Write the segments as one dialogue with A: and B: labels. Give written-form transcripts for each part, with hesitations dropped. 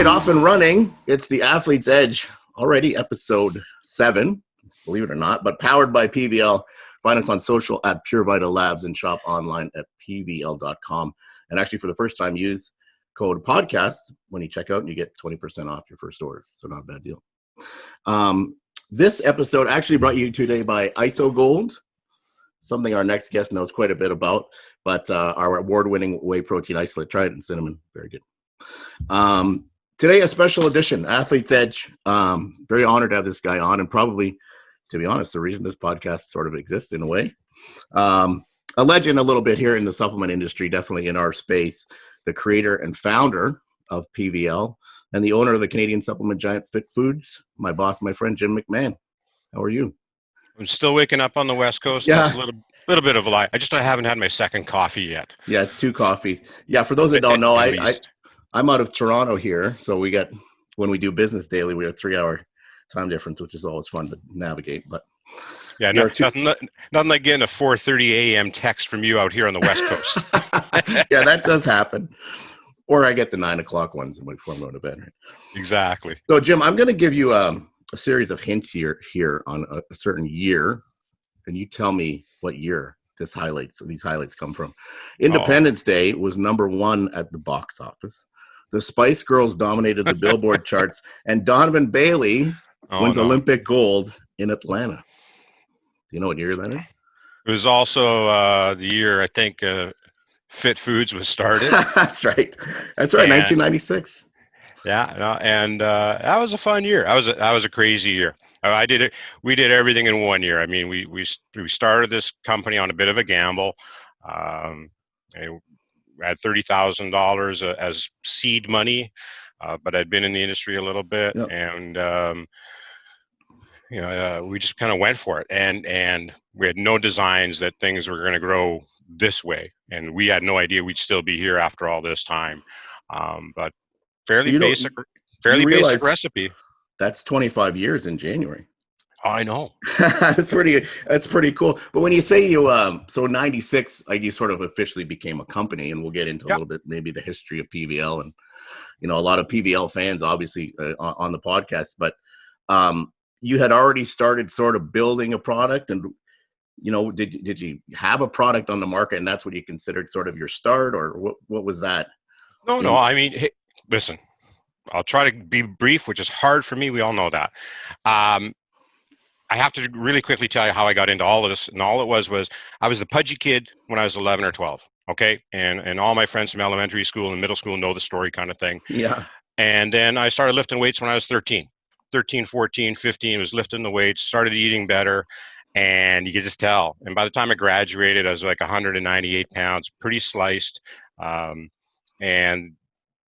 A: right, off and running. It's the Athlete's Edge, already episode 7, believe it or not, but powered by PVL. Find us on social at Pure Vita Labs and shop online at pvl.com. And actually, for the first time, use code podcast when you check out and you get 20% off your first order. So not a bad deal. This episode actually brought you today by ISO Gold, something our next guest knows quite a bit about, but our award-winning whey protein isolate. Try it in cinnamon. Very good. Today, a special edition, Athlete's Edge. Very honored to have this guy on, and probably, to be honest, the reason this podcast sort of exists in a way. A legend a little bit here in the supplement industry, definitely in our space, the creator and founder of PVL, and the owner of the Canadian supplement giant Fit Foods, my boss, my friend, Jim McMahon. How are you?
B: I'm still waking up on the West Coast.
A: Yeah.
B: That's a little bit of a lie. I haven't had my second coffee yet.
A: Yeah, it's 2 coffees. Yeah, for those that don't know, I'm out of Toronto here, so we get, when we do business daily, we have 3-hour time difference, which is always fun to navigate. But
B: yeah, nothing like getting a 4:30 a.m. text from you out here on the West Coast.
A: Yeah, that does happen. Or I get the 9 o'clock ones before I'm going to bed. Right?
B: Exactly.
A: So, Jim, I'm going to give you a series of hints here on a certain year, and you tell me what year these highlights come from. Independence Day was #1 at the box office. The Spice Girls dominated the Billboard charts, and Donovan Bailey wins Olympic gold in Atlanta. Do you know what year that is?
B: It was also the year, I think, Fit Foods was started.
A: That's right. 1996.
B: Yeah, and that was a fun year. That was a crazy year. We did everything in 1 year. I mean, we started this company on a bit of a gamble. We had $30,000 as seed money, but I'd been in the industry a little bit, yep. And we just kind of went for it. And we had no designs that things were going to grow this way, and we had no idea we'd still be here after all this time. But fairly basic recipe.
A: That's 25 years in January.
B: Oh, I know.
A: That's pretty cool. But when you say you, so 96, you sort of officially became a company, and we'll get into a little bit, maybe the history of PVL, and, a lot of PVL fans, obviously, on the podcast, but you had already started sort of building a product, and, did you have a product on the market, and that's what you considered sort of your start, or what was that?
B: No. I mean, hey, listen, I'll try to be brief, which is hard for me. We all know that. I have to really quickly tell you how I got into all of this. And all it was I was the pudgy kid when I was 11 or 12. Okay. And all my friends from elementary school and middle school know the story kind of thing.
A: Yeah.
B: And then I started lifting weights when I was 13, 14, 15, was lifting the weights, started eating better. And you could just tell. And by the time I graduated, I was like 198 pounds, pretty sliced. And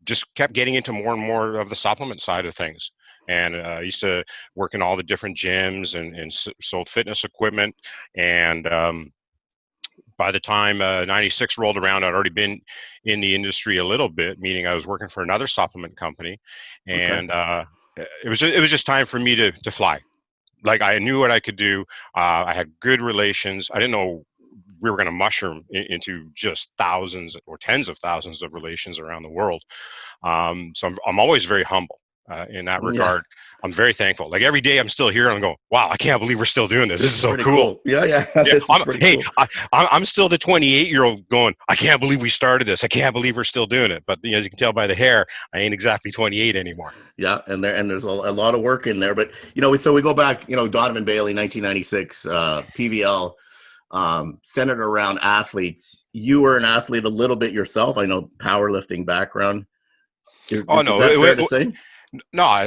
B: just kept getting into more and more of the supplement side of things. And I used to work in all the different gyms and sold fitness equipment. And by the time 96 rolled around, I'd already been in the industry a little bit, meaning I was working for another supplement company. And it was just time for me to fly. Like, I knew what I could do. I had good relations. I didn't know we were going to mushroom into just thousands or tens of thousands of relations around the world. So I'm always very humble in that regard. Yeah. I'm very thankful. Like, every day I'm still here and I go, wow, I can't believe we're still doing this. This is so cool.
A: Yeah.
B: I'm still the 28-year-old going, I can't believe we started this. I can't believe we're still doing it. But as you can tell by the hair, I ain't exactly 28 anymore.
A: Yeah, and there's a lot of work in there. But, so we go back, Donovan Bailey, 1996, PVL, centered around athletes. You were an athlete a little bit yourself. I know, powerlifting background. Is that fair to say?
B: No,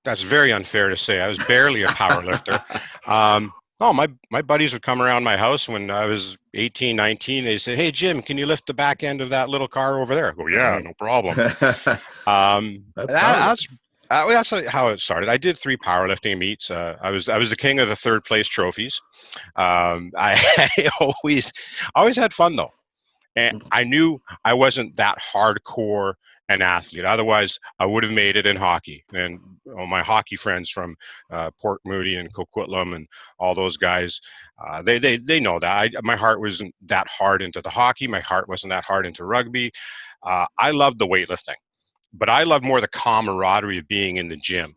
B: that's very unfair to say. I was barely a power lifter. My buddies would come around my house when I was 18, 19. They say, hey, Jim, can you lift the back end of that little car over there? I go, yeah, no problem. That's how it started. I did 3 powerlifting meets. I was the king of the 3rd place trophies. I always had fun, though. And I knew I wasn't that hardcore an athlete. Otherwise, I would have made it in hockey. And my hockey friends from Port Moody and Coquitlam and all those guys, they know that. My heart wasn't that hard into the hockey. My heart wasn't that hard into rugby. I loved the weightlifting. but I love more the camaraderie of being in the gym.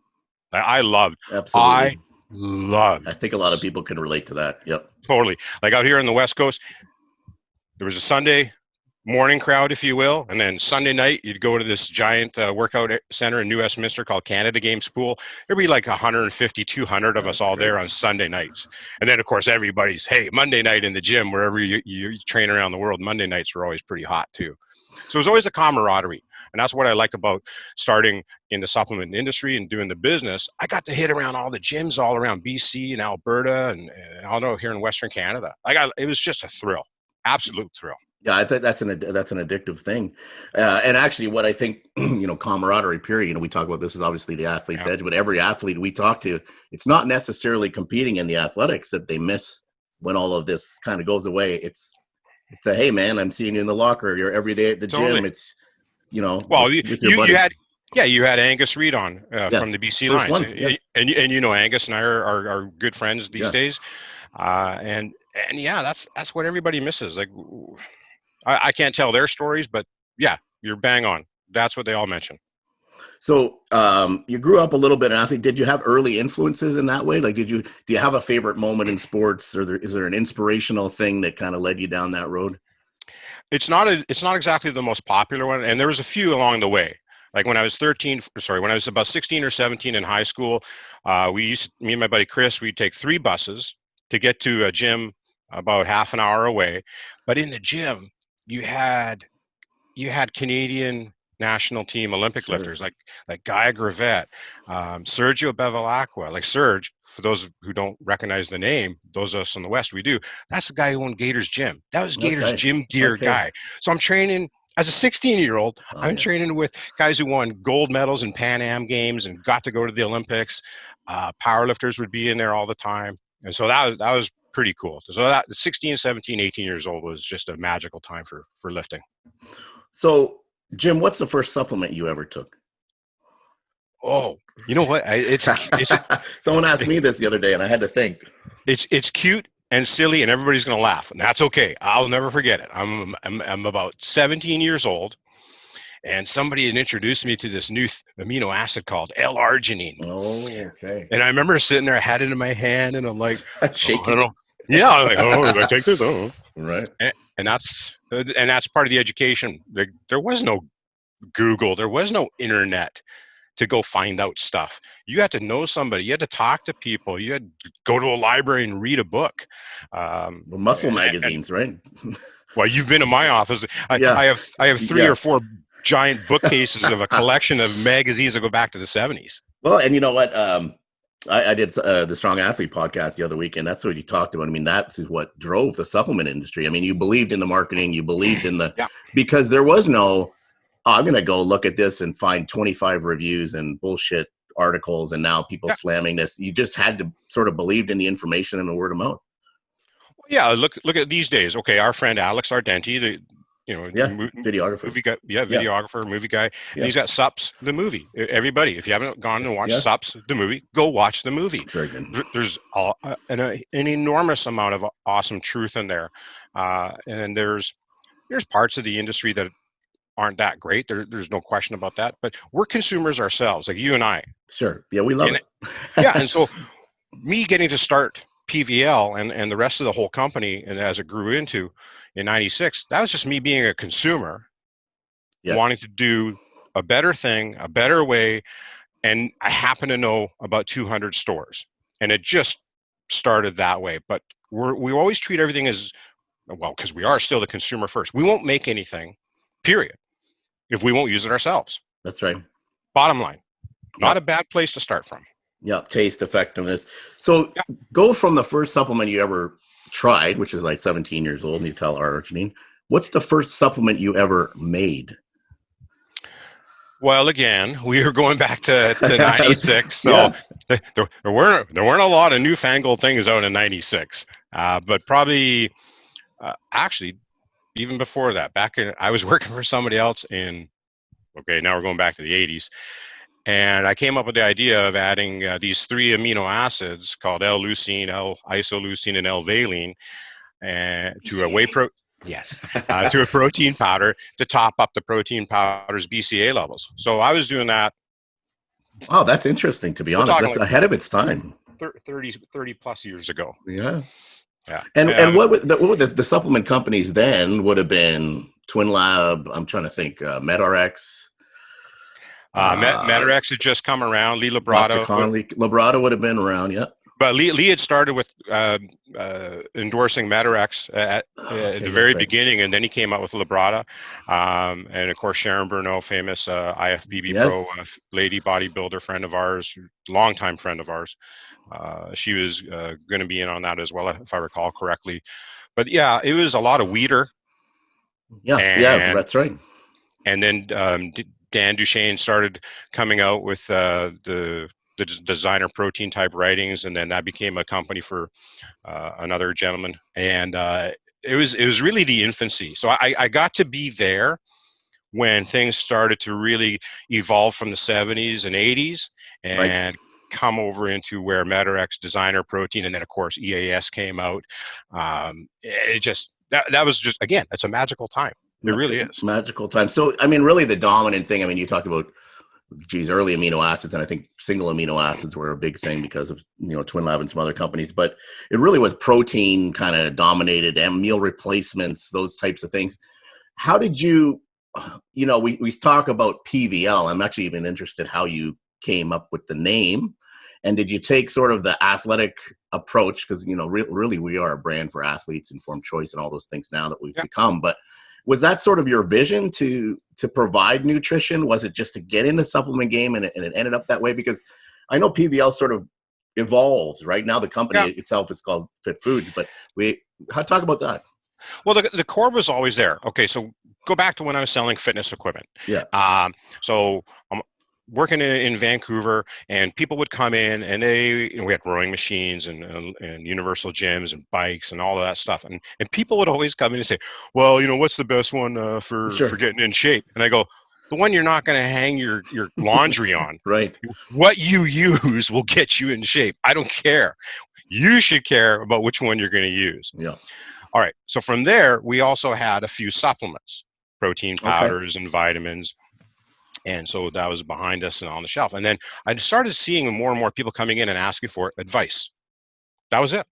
B: I
A: Absolutely.
B: loved
A: I think a lot of people can relate to that. Yep.
B: totally. Like out here on the West Coast, there was a Sunday morning crowd, if you will, and then Sunday night you'd go to this giant workout center in New Westminster called Canada Games Pool. There'd be like 150, 200 of us all there on Sunday nights. And then of course everybody's, hey, Monday night in the gym, wherever you train around the world, Monday nights were always pretty hot too. So it was always a camaraderie. And that's what I like about starting in the supplement industry and doing the business. I got to hit around all the gyms all around BC and Alberta and all over here in Western Canada. It was just a thrill, absolute thrill.
A: Yeah, I think that's an addictive thing, and actually, what I think, camaraderie. Period. We talk about this is obviously the athlete's edge, but every athlete we talk to, it's not necessarily competing in the athletics that they miss when all of this kind of goes away. It's a, hey man, I'm seeing you in the locker. You're every day at the gym. It's
B: well,
A: with your buddies.
B: You had Angus Reid on from the BC
A: First
B: Lions,
A: one,
B: and Angus and I are good friends these days, and that's what everybody misses. Like, I can't tell their stories, but yeah, you're bang on. That's what they all mention.
A: So you grew up a little bit an athlete. Did you have early influences in that way? Like, do you have a favorite moment in sports, or is there an inspirational thing that kind of led you down that road?
B: It's not exactly the most popular one, and there was a few along the way. Like when I was about 16 or 17 in high school, me and my buddy Chris, we'd take 3 buses to get to a gym about half an hour away. But in the gym, you had Canadian national team Olympic lifters like Guy Gravette, Sergio Bevilacqua. Like Serge, for those who don't recognize the name, those of us in the West, we do. That's the guy who owned Gator's Gym. That was Gator's gym gear guy. So I'm training as a 16-year-old. I'm training with guys who won gold medals in Pan Am games and got to go to the Olympics. Powerlifters would be in there all the time. And so that was pretty cool. So that 16, 17, 18 years old was just a magical time for lifting.
A: So, Jim, what's the first supplement you ever took?
B: Oh, you know what? It's
A: someone asked me this the other day, and I had to think.
B: It's cute and silly, and everybody's going to laugh, and that's okay. I'll never forget it. I'm about 17 years old, and somebody had introduced me to this new amino acid called L-arginine.
A: Oh, okay.
B: And I remember sitting there, I had it in my hand, and I'm like,
A: shaking.
B: I'm like, do I take this? Oh.
A: Right.
B: And that's part of the education. There was no Google, there was no internet to go find out stuff. You had to know somebody. You had to talk to people. You had to go to a library and read a book.
A: Muscle magazines, right?
B: Well, you've been in my office. I have 3 or 4 giant bookcases of a collection of magazines that go back to the 70s.
A: Well, and you know what? I did the Strong Athlete podcast the other week, and that's what you talked about. I mean, that's what drove the supplement industry. I mean, you believed in the marketing, you believed in because there was no, I'm going to go look at this and find 25 reviews and bullshit articles, and now people slamming this. You just had to sort of believed in the information and the word of mouth.
B: Yeah, look at these days. Okay, our friend Alex Ardenti,
A: videographer.
B: Videographer, movie guy. And he's got Sups, the movie. Everybody, if you haven't gone and watched Sups, the movie, go watch the movie.
A: It's very good.
B: There's an enormous amount of awesome truth in there. And there's parts of the industry that aren't that great. There's no question about that. But we're consumers ourselves, like you and I.
A: Sure. Yeah, we love it.
B: And so me getting to start PVL and the rest of the whole company, and as it grew into in 96, that was just me being a consumer, wanting to do a better thing, a better way. And I happen to know about 200 stores, and it just started that way. But we always treat everything as, well, because we are still the consumer first. We won't make anything, period, if we won't use it ourselves.
A: That's right.
B: Bottom line, not a bad place to start from.
A: Yeah, taste, effectiveness. So go from the first supplement you ever tried, which is like 17 years old, and you tell L-arginine. What's the first supplement you ever made?
B: Well, again, we were going back to 96, so there weren't a lot of newfangled things out in 96, but probably actually even before that, I was working for somebody else now we're going back to the 80s. And I came up with the idea of adding these 3 amino acids called L-leucine, L-isoleucine, and L-valine to a whey protein. Yes, to a protein powder to top up the protein powder's BCA levels. So I was doing that.
A: Oh, that's interesting, to be
B: We're
A: honest.
B: talking
A: That's
B: like
A: ahead of its time.
B: 30 plus years ago.
A: Yeah.
B: Yeah.
A: And what would the supplement companies then would have been? Twin Lab, I'm trying to think, MedRx,
B: Metarex had just come around. Lee
A: Dr.
B: Labrado,
A: Conley. Labrada would have been around, yeah.
B: but Lee had started with endorsing Metarex at
A: Okay,
B: the
A: that's
B: very
A: right.
B: beginning, and then he came out with Labrada, and of course Sharon Burnell, famous IFBB pro
A: Yes,
B: lady bodybuilder friend of ours, longtime friend of ours. She was going to be in on that as well, if I recall correctly. But yeah, it was a lot of Weeder,
A: yeah,
B: and
A: that's right.
B: then Dan Duchesne started coming out with the designer protein type writings, and then that became a company for another gentleman, and it was really the infancy. So I got to be there when things started to really evolve from the 70s and 80s
A: Right.
B: and come over into where Metarex designer protein, and then of course EAS came out. It just that was just, again, it's a magical time. It really is.
A: Magical time. So, I mean, really the dominant thing, I mean, you talked about, geez, early amino acids, and I think single amino acids were a big thing because of, Twin Lab and some other companies, but it really was protein kind of dominated, and meal replacements, those types of things. How did you, we talk about PVL. I'm actually even interested how you came up with the name. And did you take sort of the athletic approach? Because, really we are a brand for athletes, informed choice, and all those things now that we've become. But was that sort of your vision to provide nutrition? Was it just to get in the supplement game, and it ended up that way? Because I know PVL sort of evolves. Right now, the company itself is called Fit Foods, but talk about that.
B: Well, the core was always there. Okay, so go back to when I was selling fitness equipment.
A: Yeah.
B: So I'm working in Vancouver, and people would come in, and we had rowing machines and universal gyms and bikes and all of that stuff. And people would always come in and say, well, what's the best one for getting in shape? And I go, the one you're not going to hang your laundry on.
A: Right.
B: What you use will get you in shape. I don't care. You should care about which one you're going to use.
A: Yeah.
B: All right. So from there, we also had a few supplements, protein powders and vitamins. And so that was behind us and on the shelf. And then I started seeing more and more people coming in and asking for advice. That was it.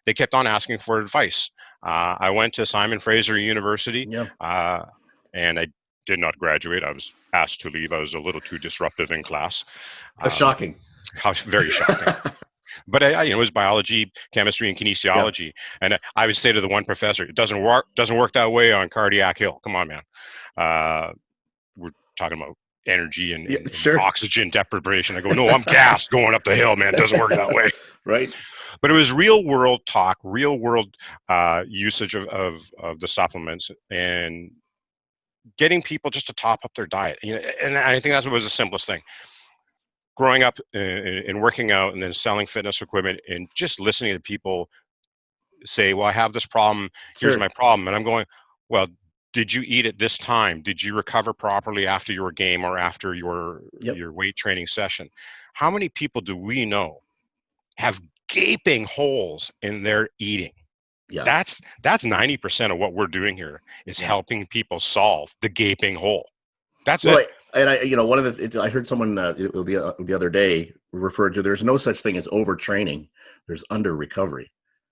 B: They kept on asking for advice. I went to Simon Fraser University, and I did not graduate. I was asked to leave. I was a little too disruptive in class.
A: Shocking.
B: Very shocking. But it was biology, chemistry, and kinesiology. Yep. And I would say to the one professor, it doesn't work that way on Cardiac Hill. Come on, man. We're talking about energy and oxygen deprivation. I go, no, I'm gassed going up the hill, man. It doesn't work that way.
A: Right.
B: But it was real world talk, real world usage of the supplements, and getting people just to top up their diet. And I think that was the simplest thing. Growing up and working out and then selling fitness equipment and just listening to people say, well, I have this problem. Here's my problem. And I'm going, well, did you eat at this time? Did you recover properly after your game or after your weight training session? How many people do we know have gaping holes in their eating? Yeah. That's 90% of what we're doing here is helping people solve the gaping hole. That's it.
A: And I heard someone the other day referred to, there's no such thing as overtraining. There's under recovery.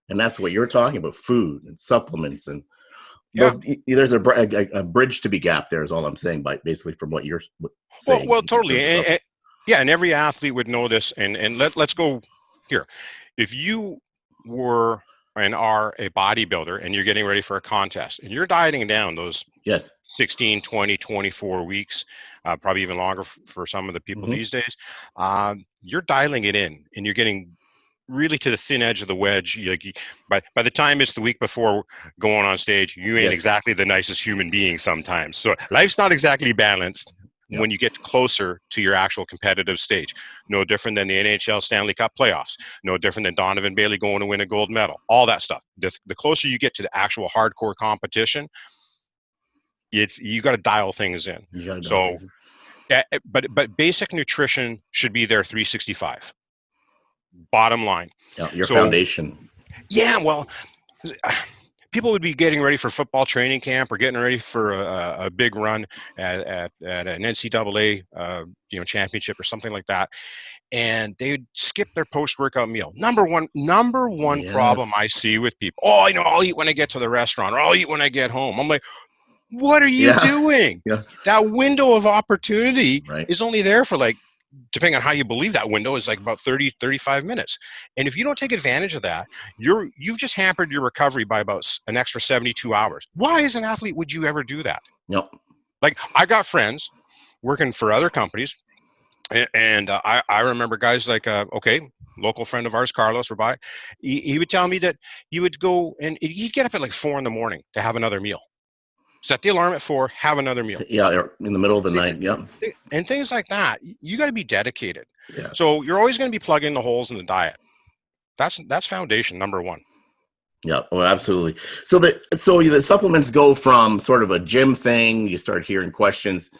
A: And that's what you're talking about, food and supplements. And there's a bridge to be gapped there is all I'm saying, basically from what you're saying.
B: Well, totally. And every athlete would know this. And let's go here. If you were and are a bodybuilder and you're getting ready for a contest and you're dieting down those 16, 20, 24 weeks, probably even longer for some of the people these days, you're dialing it in and you're getting really to the thin edge of the wedge. By the time it's the week before going on stage, you ain't exactly the nicest human being sometimes. So life's not exactly balanced when you get closer to your actual competitive stage. No different than the NHL Stanley Cup playoffs. No different than Donovan Bailey going to win a gold medal. All that stuff. The closer you get to the actual hardcore competition, you got to dial things in. But basic nutrition should be there 365. Bottom line.
A: Your foundation.
B: Yeah, well, people would be getting ready for football training camp or getting ready for a big run at an NCAA championship or something like that, and they'd skip their post-workout meal. Number one problem
A: Yes.
B: I see with people. Oh, I'll eat when I get to the restaurant, or I'll eat when I get home. I'm like, what are you
A: Yeah.
B: doing?
A: Yeah.
B: That window of opportunity
A: Right.
B: is only there for, like, depending on how you believe that window, is like about 30, 35 minutes. And if you don't take advantage of that, you've just hampered your recovery by about an extra 72 hours. Why, as an athlete, would you ever do that?
A: Yep.
B: Like, I got friends working for other companies, and I remember guys like, local friend of ours, Carlos Rabai, he would tell me that he would go and he'd get up at like 4 a.m. to have another meal. Set the alarm at 4, have another meal.
A: Yeah, in the middle of the night. Yep.
B: And things like that. You got to be dedicated.
A: Yeah.
B: So you're always going to be plugging the holes in the diet. That's foundation number one.
A: Yeah, well, absolutely. So the supplements go from sort of a gym thing. You start hearing questions.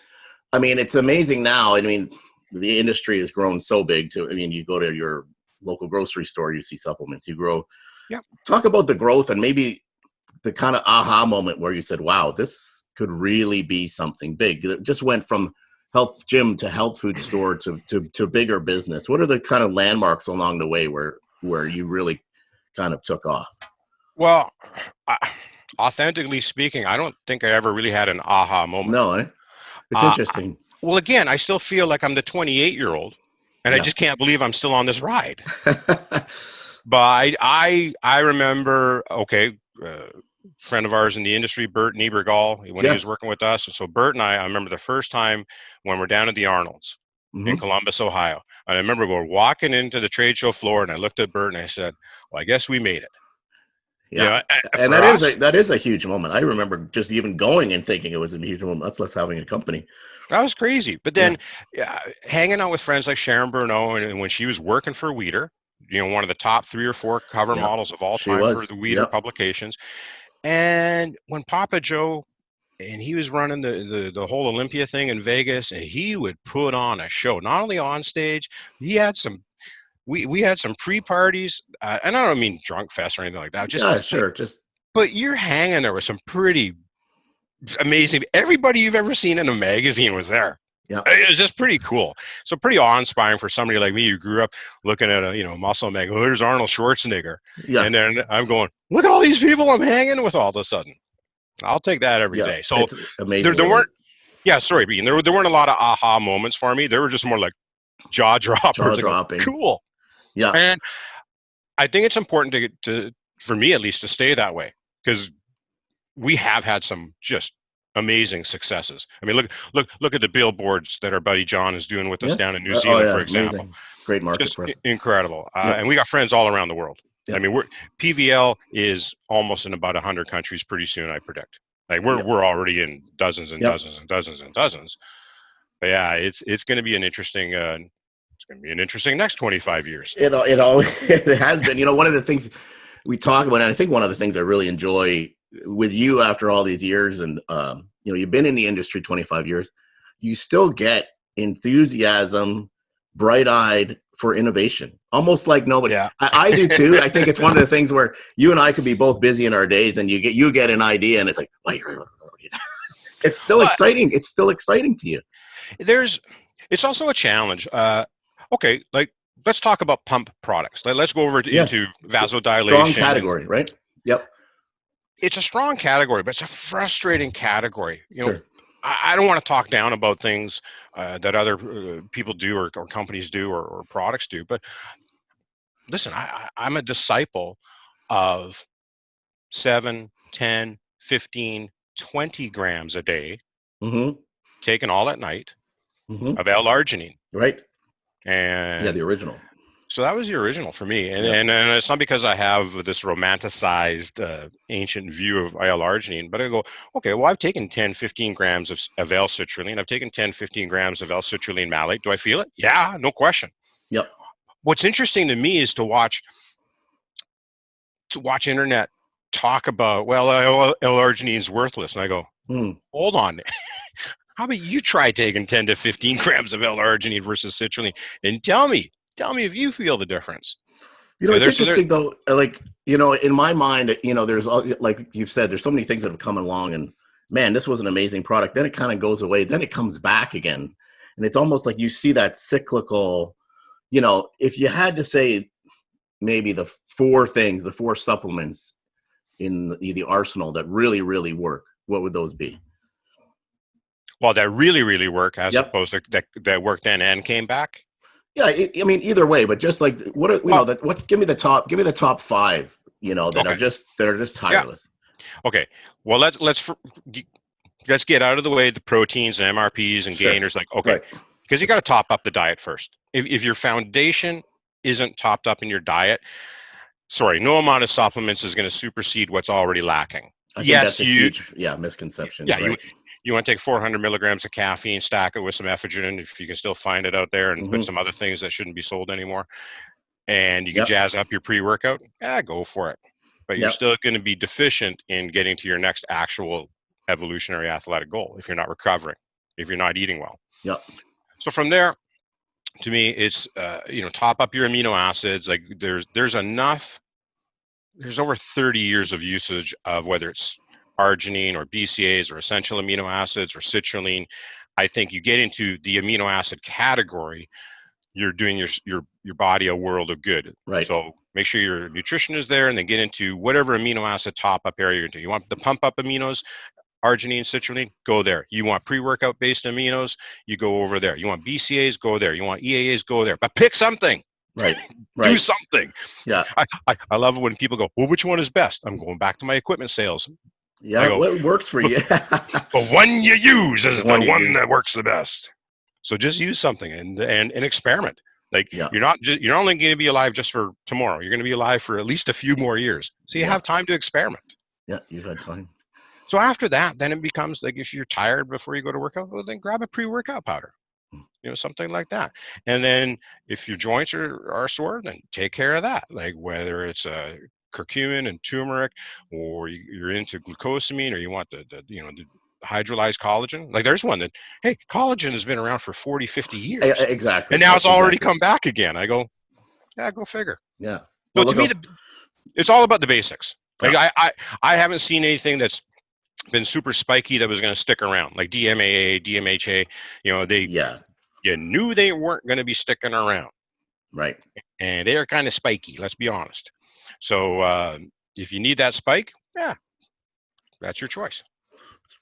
A: I mean, it's amazing now. I mean, the industry has grown so big too. I mean, you go to your local grocery store, you see supplements. You grow.
B: Yeah.
A: Talk about the growth and maybe the kind of aha moment where you said, wow, this could really be something big. It just went from health gym to health food store to bigger business. What are the kind of landmarks along the way where you really kind of took off?
B: Well, authentically speaking, I don't think I ever really had an aha moment.
A: No, it's interesting.
B: Well, again, I still feel like I'm the 28-year-old, and I just can't believe I'm still on this ride. But I remember, friend of ours in the industry, Bert Niebergall, when he was working with us. So Bert and I remember the first time when we're down at the Arnold's in Columbus, Ohio. And I remember we're walking into the trade show floor, and I looked at Bert and I said, well, I guess we made it.
A: Yeah, and that is a huge moment. I remember just even going and thinking it was a huge moment. Let's having a company.
B: That was crazy. But then hanging out with friends like Sharon Burnett, and when she was working for Vita, one of the top 3 or 4 cover models of all time for the Vita publications. And when Papa Joe, and he was running the whole Olympia thing in Vegas, and he would put on a show, not only on stage, he had some, we had some pre-parties, and I don't mean drunk fest or anything like that. But you're hanging there with some pretty amazing, everybody you've ever seen in a magazine was there. Yeah, it was just pretty cool. So pretty awe-inspiring for somebody like me who grew up looking at a muscle mag. Oh, there's Arnold Schwarzenegger. Yeah. And then I'm going, look at all these people I'm hanging with all of a sudden. I'll take that every day. So
A: it's amazing.
B: There weren't, Bean. There weren't a lot of aha moments for me. There were just more like jaw droppers.
A: Dropping.
B: Cool. Yeah. And I think it's important to for me at least, to stay that way, because we have had some just amazing successes. I mean, look at the billboards that our buddy John is doing with us down in New Zealand, for example.
A: Amazing. Great market
B: just
A: for us.
B: Incredible. And we got friends all around the world. I mean, PVL is almost in about 100 countries pretty soon, I predict. Like we're already in dozens and dozens and dozens and dozens. But yeah, it's going to be an interesting next 25 years.
A: It has been. One of the things we talk about, and I think one of the things I really enjoy with you after all these years, and you've been in the industry 25 years, you still get enthusiasm, bright-eyed for innovation, almost like nobody. Yeah. I do too. I think it's one of the things where you and I could be both busy in our days, and you get an idea, and it's like, it's still exciting. It's still exciting to you.
B: It's also a challenge. Let's talk about pump products. Let's go over into vasodilation.
A: Strong category, right? Yep.
B: It's a strong category, but it's a frustrating category. Sure. I don't want to talk down about things that other people do or companies do or products do. But listen, I'm a disciple of 7, 10, 15, 20 grams a day, taken all at night, of L-arginine.
A: Right.
B: And
A: the original.
B: So that was the original for me. And it's not because I have this romanticized ancient view of L-arginine, but I go, okay, well, I've taken 10, 15 grams of L-citrulline. I've taken 10, 15 grams of L-citrulline malate. Do I feel it? Yeah, no question.
A: Yep.
B: What's interesting to me is to watch internet talk about, well, L-arginine is worthless. And I go, hold on. How about you try taking 10 to 15 grams of L-arginine versus citrulline and tell me if you feel the difference.
A: You know,
B: Yeah,
A: it's
B: there's
A: interesting though. Like, you know, in my mind, you know, there's like you've said, there's so many things that have come along, and man, this was an amazing product. Then it kind of goes away. Then it comes back again, and it's almost like you see that cyclical. You know, if you had to say maybe the four things, the four supplements in the arsenal that really, really work, what would those be?
B: well, that really, really work as
A: Yep.
B: opposed to that worked then and came back.
A: Yeah, I mean, either way, but just like what are, you know,
B: Well,
A: that what's give me the top five, you know,
B: okay,
A: that are just
B: yeah,
A: tireless.
B: okay. Well, let's get out of the way the proteins and MRPs and
A: Sure.
B: gainers. Like, okay,
A: Right.
B: because you got to top up the diet first. If your foundation isn't topped up in your diet, sorry, no amount of supplements is going to supersede what's already lacking.
A: I think
B: Yes,
A: that's a huge, misconception.
B: yeah,
A: Right.
B: you want to take 400 milligrams of caffeine, stack it with some ephedrine if you can still find it out there, and put
A: Hmm.
B: some other things that shouldn't be sold anymore, and you can
A: Yep.
B: jazz up your pre-workout. Yeah, go for it. But you're
A: Yep.
B: still going to be deficient in getting to your next actual evolutionary athletic goal if you're not recovering, if you're not eating well.
A: Yep.
B: So from there, to me, it's top up your amino acids. Like there's enough. There's over 30 years of usage of whether it's arginine or BCAAs or essential amino acids or citrulline. I think you get into the amino acid category, you're doing your body a world of good.
A: Right.
B: So make sure your nutrition is there, and then get into whatever amino acid top up area you're doing. You want the pump up aminos, arginine, citrulline, go there. You want pre-workout based aminos, you go over there. You want BCAAs, go there. You want EAAs, go there. But pick something.
A: Right.
B: Do
A: Right.
B: something.
A: Yeah.
B: I love it when people go, well, which one is best? I'm going back to my equipment sales. I
A: Yeah.
B: go,
A: What works for you?
B: the one you use is the
A: you
B: one
A: use.
B: that works the best. So just use something and experiment. Like
A: Yeah.
B: you're not only going to be alive just for tomorrow. You're going to be alive for at least a few more years. So you
A: Yeah.
B: have time to experiment.
A: Yeah. You've had time.
B: So after that, then it becomes like if you're tired before you go to workout, well, then grab a pre-workout powder, something like that. And then if your joints are sore, then take care of that. Like whether it's curcumin and turmeric, or you're into glucosamine, or you want the hydrolyzed collagen. Like there's one that, hey, collagen has been around for 40, 50 years.
A: Exactly.
B: And now it's already
A: Exactly.
B: come back again. I go, yeah, go figure.
A: Yeah.
B: So
A: Well,
B: to me, it's all about the basics. Like
A: Yeah.
B: I haven't seen anything that's been super spiky that was going to stick around, like DMAA, DMHA.
A: Yeah.
B: You knew they weren't going to be sticking around,
A: Right.
B: and they are kind of spiky. Let's be honest. So if you need that spike, yeah, that's your choice.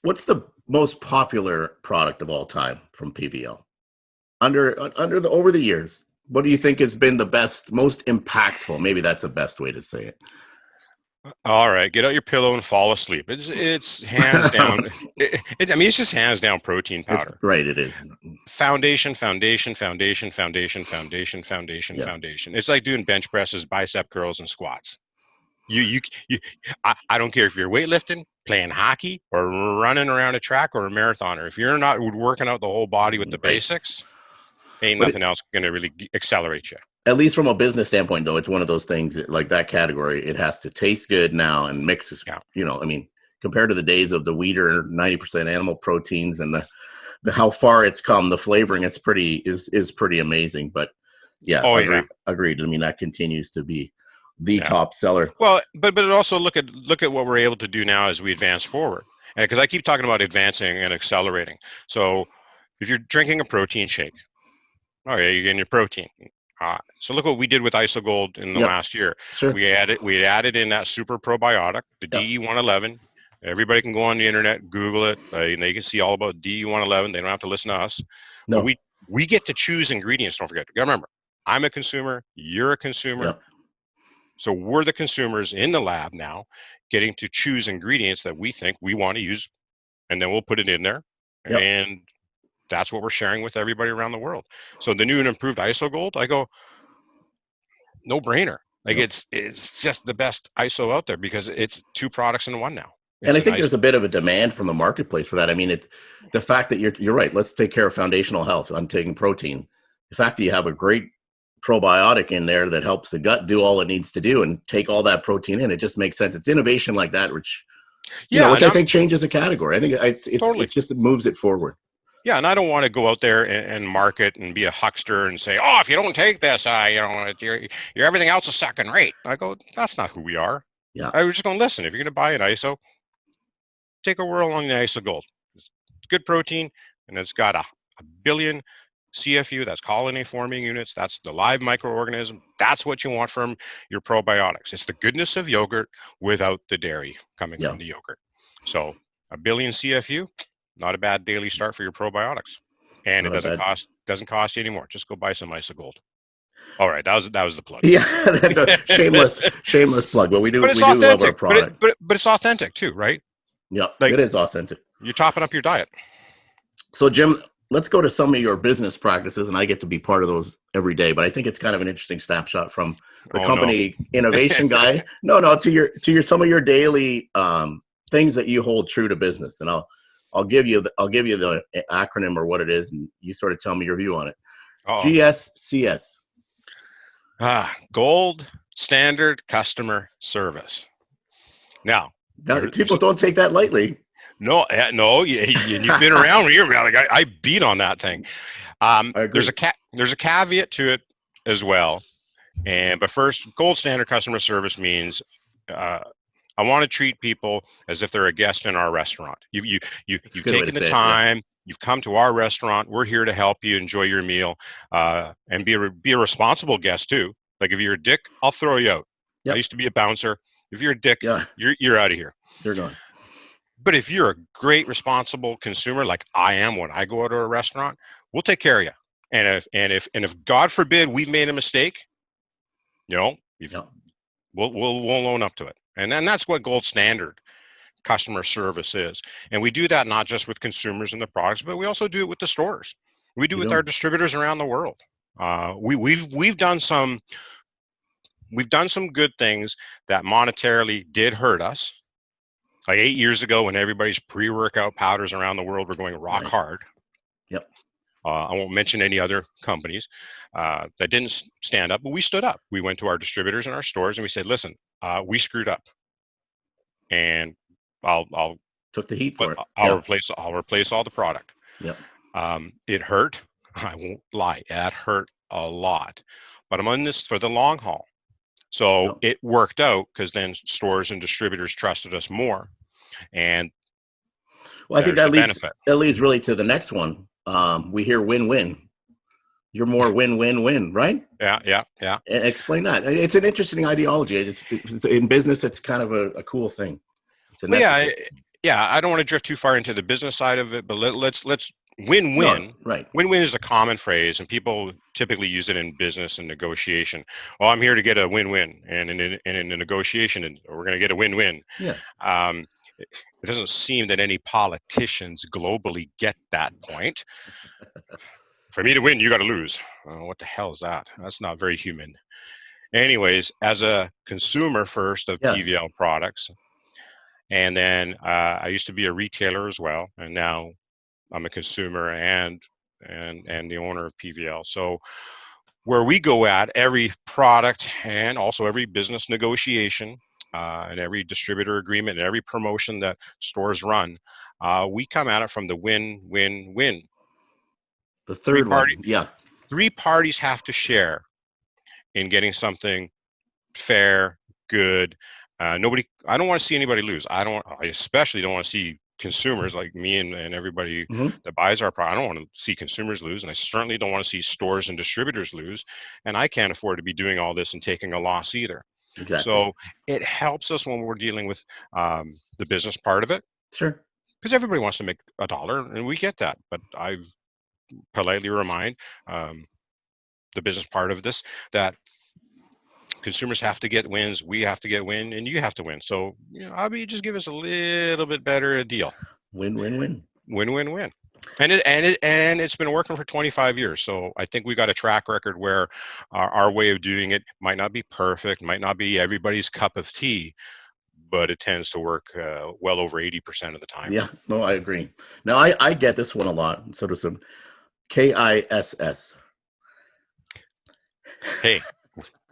A: What's the most popular product of all time from PVL? Over the years, what do you think has been the best, most impactful? Maybe that's the best way to say it.
B: All right, get out your pillow and fall asleep. It's hands down. It's just hands down protein powder.
A: Right, it is.
B: Foundation, foundation, foundation, foundation, foundation, foundation,
A: Yeah.
B: foundation. It's like doing bench presses, bicep curls, and squats. I don't care if you're weightlifting, playing hockey, or running around a track, or a marathoner. If you're not working out the whole body with the
A: Right.
B: basics, ain't
A: But
B: nothing else going to really accelerate you.
A: at least from a business standpoint, though, it's one of those things that, like that category, it has to taste good now and mixes.
B: Yeah.
A: I mean, compared to the days of the wheat or 90% animal proteins and the how far it's come, the flavoring is pretty amazing. But yeah, agreed. I mean, that continues to be the top seller.
B: Well, but also look at what we're able to do now as we advance forward. And because I keep talking about advancing and accelerating. So if you're drinking a protein shake, okay, you're getting your protein. So look what we did with IsoGold in the last year.
A: Sure.
B: We added in that super probiotic, the DE111. Everybody can go on the internet, Google it, and they can see all about DE111. They don't have to listen to us.
A: No.
B: But we get to choose ingredients. Don't forget. Remember, I'm a consumer. You're a consumer.
A: Yep.
B: So we're the consumers in the lab now, getting to choose ingredients that we think we want to use, and then we'll put it in there.
A: Yep.
B: And that's what we're sharing with everybody around the world. So the new and improved IsoGold, I go, no brainer. Like it's just the best ISO out there because it's two products in one now.
A: And I think there's a bit of a demand from the marketplace for that. I mean, it's the fact that you're right. Let's take care of foundational health. I'm taking protein. The fact that you have a great probiotic in there that helps the gut do all it needs to do and take all that protein in, it just makes sense. It's innovation like that, which I think changes the category. I think it's totally. It just moves it forward.
B: Yeah, and I don't want to go out there and market and be a huckster and say, "Oh, if you don't take this, you're everything else is second rate." I go, "That's not who we are."
A: Yeah.
B: I was just going to listen. If you're going to buy an ISO, take a whirl along the ISO Gold. It's good protein, and it's got a billion CFU. That's colony forming units. That's the live microorganism. That's what you want from your probiotics. It's the goodness of yogurt without the dairy coming from the yogurt. So a billion CFU. Not a bad daily start for your probiotics, and it doesn't cost you anymore. Just go buy some ISO Gold. All right, that was the plug.
A: Yeah, that's a shameless plug. But we do
B: But it's
A: love our
B: authentic.
A: product.
B: But it's authentic too, right?
A: Yeah,
B: Like
A: it is authentic.
B: you're topping up your diet.
A: So Jim, let's go to some of your business practices, and I get to be part of those every day. But I think it's kind of an interesting snapshot from the company innovation guy. No, to your some of your daily things that you hold true to business, and I'll give you the acronym or what it is, and you sort of tell me your view on it. GSCS.
B: Gold Standard Customer Service. Now
A: people don't take that lightly.
B: No, you've been around here. Like I beat on that thing. There's a caveat to it as well. But first, gold standard customer service means I want to treat people as if they're a guest in our restaurant. You've taken the time. You've come to our restaurant. We're here to help you enjoy your meal and be a responsible guest too. Like if you're a dick, I'll throw you out. Yep. I used to be a bouncer. If you're a dick, you're out of here.
A: You're gone.
B: But if you're a great, responsible consumer, like I am when I go out to a restaurant, we'll take care of you. And if God forbid we've made a mistake, we'll own up to it. And then that's what gold standard customer service is. And we do that not just with consumers and the products, but we also do it with the stores. We do it with our distributors around the world. We've done some good things that monetarily did hurt us. Like 8 years ago, when everybody's pre-workout powders around the world were going rock hard.
A: Yep.
B: I won't mention any other companies that didn't stand up, but we stood up. We went to our distributors and our stores, and we said, "Listen, we screwed up, and I'll
A: took the heat for it.
B: I'll replace all the product."
A: Yep.
B: It hurt. I won't lie. It hurt a lot, but I'm on this for the long haul. So it worked out because then stores and distributors trusted us more. And
A: I think that leads really to the next one. We hear win-win. You're more win-win-win, right?
B: Yeah.
A: Explain that. It's an interesting ideology. It's in business, it's kind of a cool thing.
B: I don't want to drift too far into the business side of it, but let's win-win.
A: No, right.
B: Win-win is a common phrase, and people typically use it in business and negotiation. Well, I'm here to get a win-win, and in a negotiation, we're going to get a win-win.
A: Yeah.
B: It doesn't seem that any politicians globally get that point. For me to win, you got to lose. What the hell is that? That's not very human. Anyways, as a consumer first of PVL products, and then I used to be a retailer as well, and now I'm a consumer and the owner of PVL. So where we go at every product and also every business negotiation and every distributor agreement and every promotion that stores run, we come at it from the win-win-win.
A: The third one,
B: Three parties have to share in getting something fair, good. I don't want to see anybody lose. I especially don't want to see consumers like me and everybody that buys our product. I don't want to see consumers lose, and I certainly don't want to see stores and distributors lose, and I can't afford to be doing all this and taking a loss either.
A: Exactly.
B: So it helps us when we're dealing with the business part of it.
A: Sure.
B: Because everybody wants to make a dollar, and we get that, but I politely remind the business part of this that consumers have to get wins, we have to get win, and you have to win. So, just give us a little bit better a deal.
A: Win-win-win.
B: Win-win-win. And it's been working for 25 years. So I think we got a track record where our way of doing it might not be perfect, might not be everybody's cup of tea, but it tends to work well over 80% of the time.
A: Yeah, no, I agree. Now, I get this one a lot. So does some KISS.
B: Hey,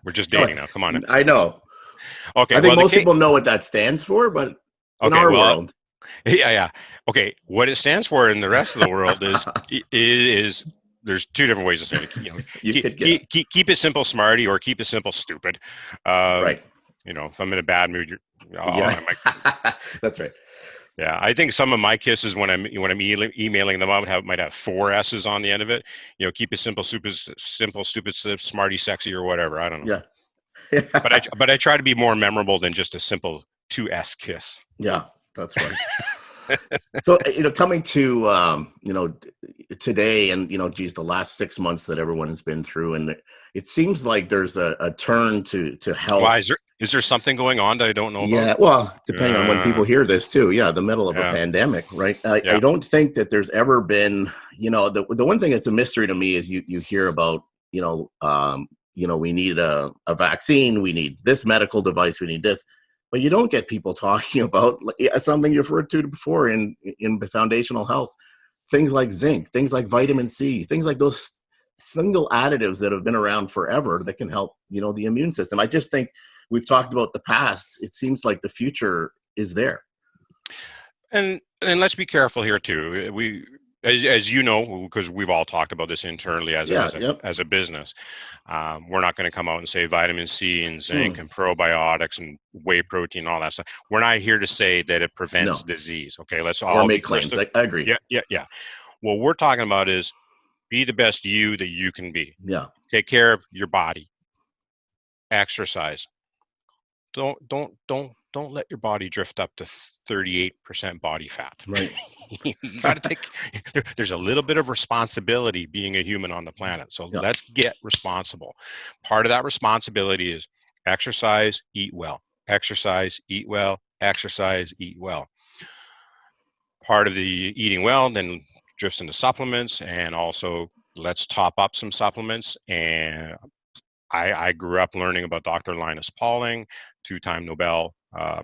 B: we're just dating now. Come on.
A: I know.
B: Okay.
A: I think most people know what that stands for, but in our world.
B: Yeah. Okay. What it stands for in the rest of the world is there's two different ways of saying it.
A: You could get
B: Keep it simple, smarty, or keep it simple, stupid. Um,
A: right.
B: if I'm in a bad mood,
A: Yeah,
B: I might.
A: that's right.
B: Yeah, I think some of my kisses when I'm emailing them out might have 4 S's on the end of it. Keep it simple, stupid, smarty, sexy, or whatever. I don't know.
A: Yeah.
B: But I try to be more memorable than just a simple 2S kiss.
A: Yeah, that's right. So, coming to, today and, geez, the last 6 months that everyone has been through, and it seems like there's a turn to
B: Why
A: health.
B: is there something going on that I don't know about?
A: Yeah, well, depending on when people
B: Uh,
A: hear this too. Yeah, the middle of a
B: yeah,
A: pandemic, right? I
B: yeah.
A: don't think that there's ever been, the one thing that's a mystery to me is you hear about, we need a vaccine, we need this medical device, we need this, but you don't get people talking about something you referred to before in foundational health, things like zinc, things like vitamin C, things like those single additives that have been around forever that can help, the immune system. I just think we've talked about the past. It seems like the future is there.
B: And let's be careful here too. As you know, because we've all talked about this internally
A: Yeah. Yep.
B: as a business, we're not going to come out and say vitamin C and zinc
A: Hmm.
B: and probiotics and whey protein and all that stuff. We're not here to say that it prevents
A: No.
B: disease. Okay, let's
A: Or
B: all be
A: make claims. I agree.
B: Yeah. What we're talking about is be the best you that you can be.
A: Yeah.
B: Take care of your body. Exercise. Don't let your body drift up to 38% body fat.
A: Right.
B: You got to there's a little bit of responsibility being a human on the planet. So
A: Yeah.
B: let's get responsible. Part of that responsibility is exercise, eat well. Exercise, eat well. Exercise, eat well. Part of the eating well then drifts into supplements, and also let's top up some supplements. And I grew up learning about Dr. Linus Pauling, two-time Nobel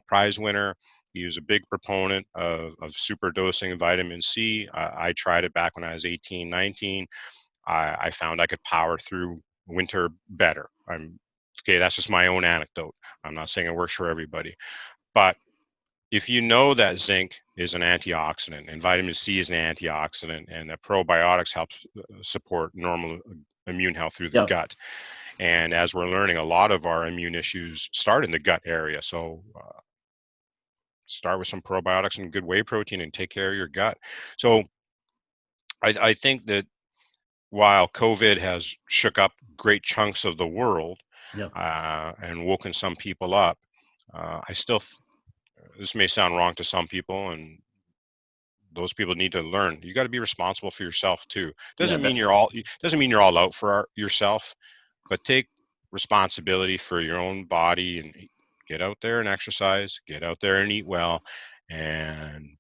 B: Prize winner. He was a big proponent of super dosing of vitamin C. I tried it back when I was 18, 19. I found I could power through winter better. Okay, that's just my own anecdote. I'm not saying it works for everybody. But if you know that zinc is an antioxidant and vitamin C is an antioxidant and that probiotics help support normal immune health through the
A: Yeah.
B: gut, and as we're learning, a lot of our immune issues start in the gut area. So start with some probiotics and good whey protein and take care of your gut. So I think that while COVID has shook up great chunks of the world
A: Yeah.
B: and woken some people up, I still, this may sound wrong to some people, and those people need to learn. You got to be responsible for yourself too.
A: Yeah.
B: Doesn't mean you're all out for yourself, but take responsibility for your own body and get out there and exercise, get out there and eat well, and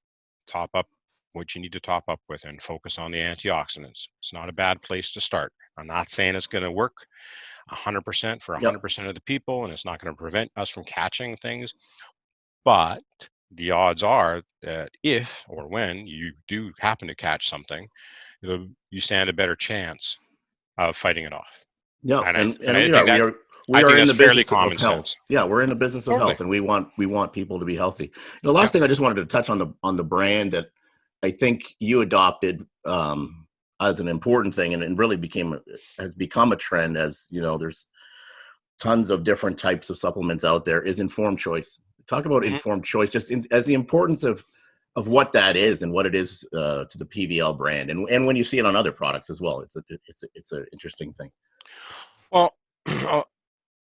B: top up what you need to top up with and focus on the antioxidants. It's not a bad place to start. I'm not saying it's going to work 100% for
A: Yep.
B: 100% of the people, and it's not going to prevent us from catching things, but the odds are that if or when you do happen to catch something, you stand a better chance of fighting it off.
A: Yeah.
B: And
A: And
B: I
A: we are
B: think
A: we
B: that
A: are we
B: I
A: are
B: think
A: in
B: that's
A: the
B: fairly
A: business of
B: common
A: health.
B: sense.
A: Yeah, we're in the business of
B: Totally.
A: health, and we want people to be healthy. The last
B: Yeah.
A: thing I just wanted to touch on the brand that I think you adopted as an important thing, and it really has become a trend. As you know, there's tons of different types of supplements out there. Is informed choice. Talk about
B: Mhm.
A: informed choice, just as the importance of what that is and what it is to the PVL brand, and when you see it on other products as well. It's an interesting thing.
B: Well,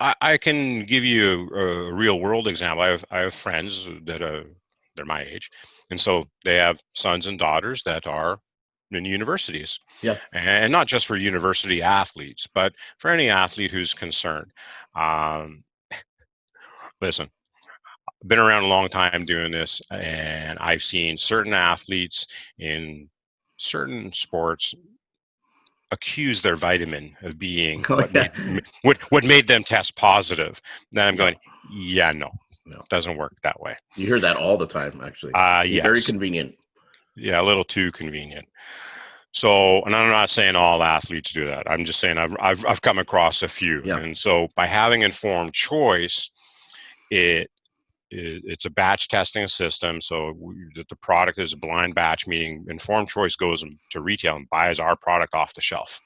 B: I can give you a real world example. I have friends that they're my age, and so they have sons and daughters that are in universities,
A: Yeah.
B: and not just for university athletes, but for any athlete who's concerned. Um, Listen, I've been around a long time doing this, and I've seen certain athletes in certain sports accuse their vitamin of being
A: Oh yeah.
B: what made them test positive. Then I'm
A: Yeah.
B: going, yeah, no,
A: No.
B: doesn't work that way.
A: You hear that all the time, actually. It's very
B: Yes,
A: convenient.
B: yeah, a little too convenient. So, and I'm not saying all athletes do that. I'm just saying I've come across a few,
A: Yeah.
B: and so by having informed choice, it it's a batch testing system. So the product is a blind batch, meaning informed choice goes to retail and buys our product off the shelf.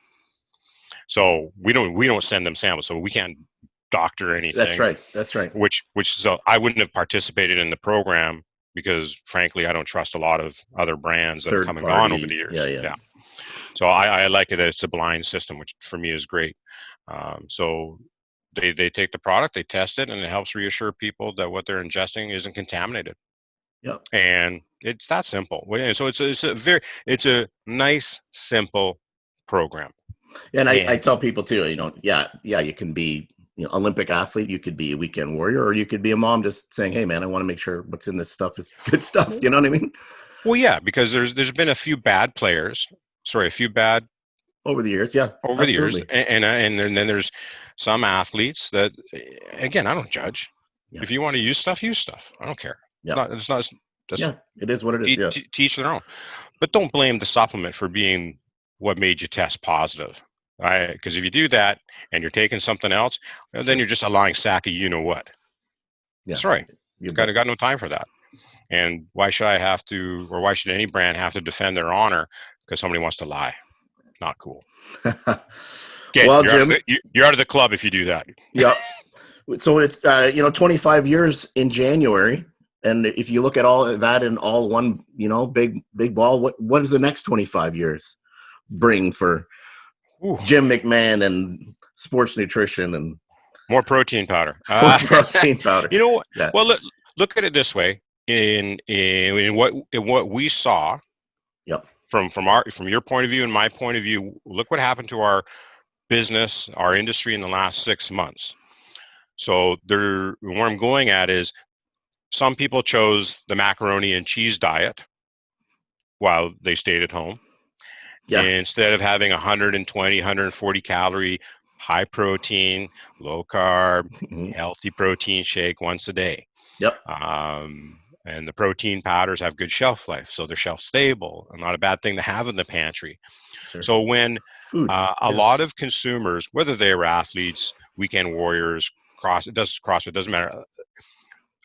B: So we don't send them samples, so we can't doctor anything.
A: That's right.
B: Which so I wouldn't have participated in the program because frankly I don't trust a lot of other brands that have come and gone over the years.
A: Yeah.
B: So I like it that it's a blind system, which for me is great. So they take the product, they test it, and it helps reassure people that what they're ingesting isn't contaminated.
A: Yep.
B: And it's that simple. So it's a nice, simple program.
A: And I tell people too, you can be Olympic athlete, you could be a weekend warrior, or you could be a mom just saying, hey man, I want to make sure what's in this stuff is good stuff. You know what I mean?
B: Well, yeah, because there's been a few bad
A: over the years. Yeah.
B: Over the years. And then there's some athletes that, again, I don't judge. Yeah. If you want to use stuff, I don't care.
A: Yeah.
B: It's not just
A: it is what it is.
B: Teach their own. But don't blame the supplement for being what made you test positive. Because if you do that and you're taking something else, then you're just a lying sack of you-know-what. Yeah. That's right. You've got no time for that. And why should why should any brand have to defend their honor because somebody wants to lie? Not cool. Okay, well, Jim, you're out of the club if you do that.
A: Yeah. So it's 25 years in January, and if you look at all of that in all one big ball, what does the next 25 years bring for Jim McMahon and sports nutrition and
B: more protein powder?
A: Protein powder.
B: Yeah. Well, look at it this way: in what we saw.
A: Yep.
B: From your point of view and my point of view, look what happened to our business, our industry in the last 6 months. So where I'm going at is some people chose the macaroni and cheese diet while they stayed at home. Yeah. Instead of having 120, 140 calorie, high protein, low carb, healthy protein shake once a day.
A: Yep.
B: And the protein powders have good shelf life, so they're shelf stable and not a bad thing to have in the pantry. Sure. So when a lot of consumers, whether they were athletes, weekend warriors, CrossFit, doesn't matter.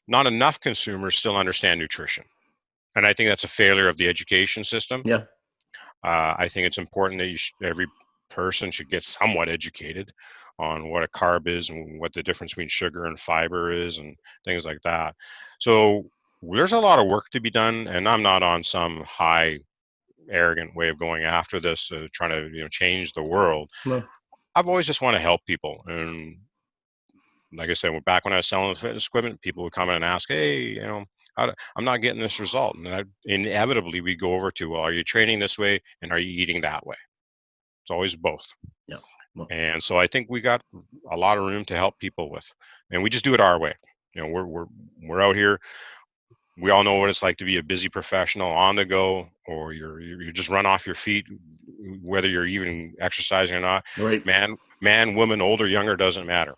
B: Not enough consumers still understand nutrition. And I think that's a failure of the education system.
A: Yeah.
B: I think it's important that every person should get somewhat educated on what a carb is and what the difference between sugar and fiber is and things like that. So there's a lot of work to be done, and I'm not on some high, arrogant way of going after this, trying to change the world.
A: No.
B: I've always just want to help people, and like I said, back when I was selling the fitness equipment, people would come in and ask, "Hey, I'm not getting this result," and inevitably we go over to, "Well, are you training this way, and are you eating that way?" It's always both.
A: Yeah. Well,
B: and so I think we got a lot of room to help people with, and we just do it our way. We're out here. We all know what it's like to be a busy professional on the go, or you just run off your feet, whether you're even exercising or not.
A: Right.
B: Man, woman, older, younger, doesn't matter.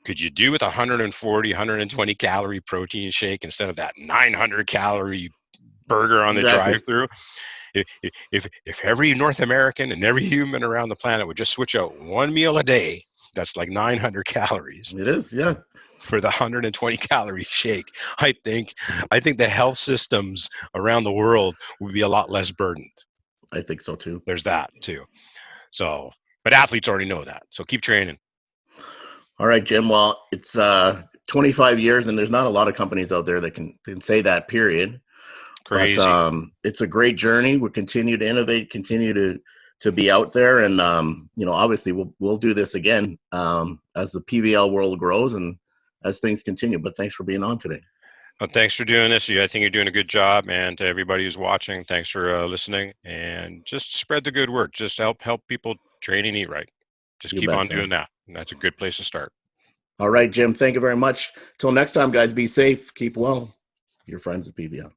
B: Could you do with 140, 120 calorie protein shake instead of that 900 calorie burger on the drive-through? If every North American and every human around the planet would just switch out one meal a day, that's like 900 calories.
A: It is, yeah.
B: For the 120 calorie shake, I think the health systems around the world would be a lot less burdened.
A: I think so too.
B: There's that too. So, but athletes already know that. So keep training.
A: All right, Jim. Well, it's 25 years, and there's not a lot of companies out there that can say that. Period.
B: Crazy.
A: But, it's a great journey. We'll continue to innovate, continue to be out there, and obviously we'll do this again as the PVL world grows and as things continue. But thanks for being on today.
B: Well, thanks for doing this. I think you're doing a good job, and to everybody who's watching, thanks for listening, and just spread the good word. Just help people train and eat right. Just keep on doing that. And that's a good place to start. All right, Jim. Thank you very much. Till next time, guys, be safe. Keep well. Your friends at PVL.